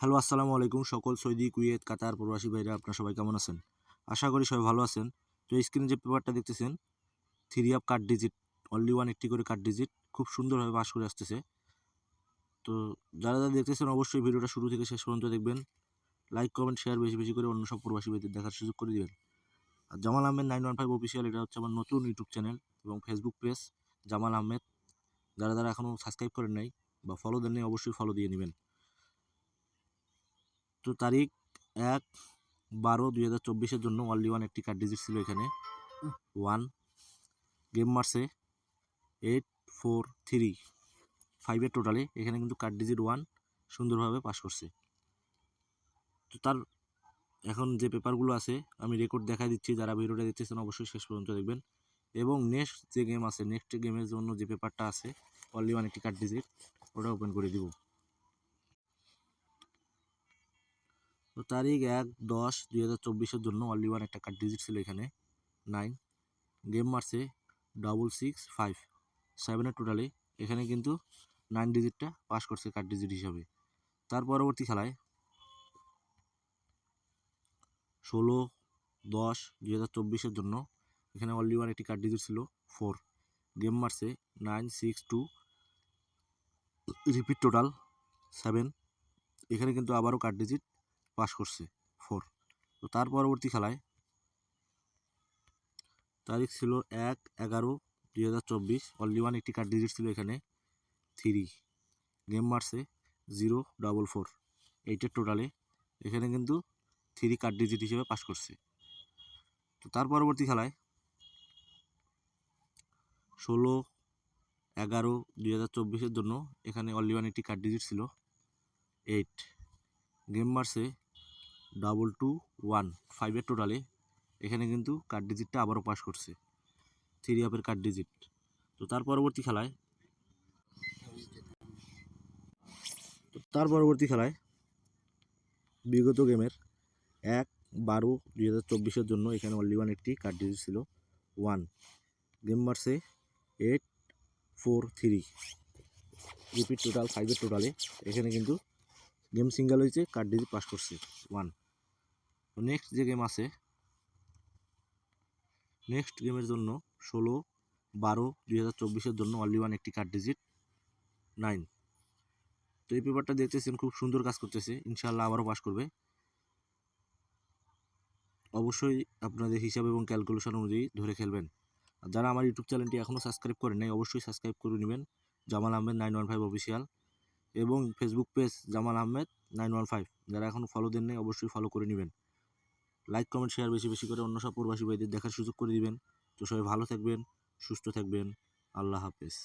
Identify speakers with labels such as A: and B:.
A: Hello, আসসালামু আলাইকুম সকল সৌদি, কুয়েত, কাতার প্রবাসী ভাইরা আপনারা সবাই কেমন আছেন? আশা করি সবাই ভালো আছেন। তো স্ক্রিনে যে পেপারটা দেখতেছেন 3 আপ কাট ডিজিট, অনলি ওয়ান একটি করে কাট ডিজিট খুব সুন্দরভাবে পাস করে আসতেছে। তো যারা দেখতেছেন অবশ্যই ভিডিওটা শুরু থেকে শেষ পর্যন্ত দেখবেন। লাইক, কমেন্ট, শেয়ার বেশি বেশি করে অন্য সব প্রবাসী ভাইদের দেখার সুযোগ করে দিবেন। আর জামাল আহমেদ 915 অফিসিয়াল, এটা হচ্ছে আমার নতুন ইউটিউব চ্যানেল এবং ফেসবুক পেজ জামাল আহমেদ। যারা এখনও সাবস্ক্রাইব করেন নাই বা ফলো দেন নাই অবশ্যই ফলো দিয়ে নেবেন। তো তারিখ 1/12/2024 জন্য অনলি ওয়ান একটি কার্ড ডিজিট ছিল এখানে 1। গেম মারছে 843 টোটালে। এখানে কিন্তু কার্ড ডিজিট 1 সুন্দরভাবে পাস করছে। তো তার এখন যে পেপারগুলো আছে আমি রেকর্ড দেখাই দিচ্ছি, যারা ভিডিওটা দেখতেছেন অবশ্যই শেষ পর্যন্ত দেখবেন। এবং নেক্সট যে গেম আছে, নেক্সট গেমের জন্য যে পেপারটা আছে অনলি ওয়ান একটি কার্ড ডিজিট, ওটা ওপেন করে দিব। তো তারিখ 1/10/2024 জন্য অনলি ওয়ান একটা কার্ড ডিজিট ছিল এখানে 9। গেম মারছে 665 টোটালে। এখানে কিন্তু 9 ডিজিটটা পাস করছে কার্ড ডিজিট হিসাবে। তার পরবর্তী খেলায় 16/10/2024 জন্য এখানে অনলি ওয়ান একটি কার্ড ডিজিট ছিল 4। গেম মারছে 962, রিপিট টোটাল 7। এখানে কিন্তু আবারও কার্ড ডিজিট পাস করছে 4। তো তার পরবর্তী খেলায় তারিখ ছিল 1/11/2024, অনলি ওয়ান একটি কার্ড ডিজিট ছিল এখানে 3। গেম মারছে 044 টোটালে। এখানে কিন্তু 3 কার্ড ডিজিট হিসেবে পাস করছে। তো তার পরবর্তী খেলায় 16/11/2024 জন্য এখানে অনলি ওয়ান একটি কার্ড ডিজিট ছিল 8। গেম মারছে 2215 টোটালে। এখানে কিন্তু কার্ড ডিজিটটা আবারও পাস করছে 3 আপের কার্ড ডিজিট। তো তার পরবর্তী খেলায় বিগত গেমের 1/12/2024 জন্য এখানে অনলি ওয়ান একটি কার্ড ডিজিট ছিল 1। গেম মারছে 843, রিপিট টোটাল 5 টোটালে। এখানে কিন্তু গেম সিঙ্গেল হয়েছে, কার্ড ডিজিট পাস করছে 1। তো নেক্সট যে গেম আছে, নেক্সট গেমের জন্য 16/12/2024 জন্য অনলি ওয়ান একটি কার্ড ডিজিট 9। তো এই পেপারটা দেখতেছেন খুব সুন্দর কাজ করতেছে, ইনশাআল্লাহ আবারও পাস করবে। অবশ্যই আপনাদের হিসাব এবং ক্যালকুলেশন অনুযায়ী ধরে খেলবেন। আর যারা আমার ইউটিউব চ্যানেলটি এখনও সাবস্ক্রাইব করেন নাই অবশ্যই সাবস্ক্রাইব করে নেবেন, জামাল আহমেদ 915 অফিসিয়াল। এবং ফেসবুক পেজ জামাল আহমেদ 915, যারা এখনও ফলো দেন নাই অবশ্যই ফলো করে নেবেন। লাইক, কমেন্ট, শেয়ার বেশি বেশি করে অন্য সব প্রবাসী ভাইদের দেখার সুযোগ করে দিবেন। তো সবাই ভালো থাকবেন, সুস্থ থাকবেন। আল্লাহ হাফেজ।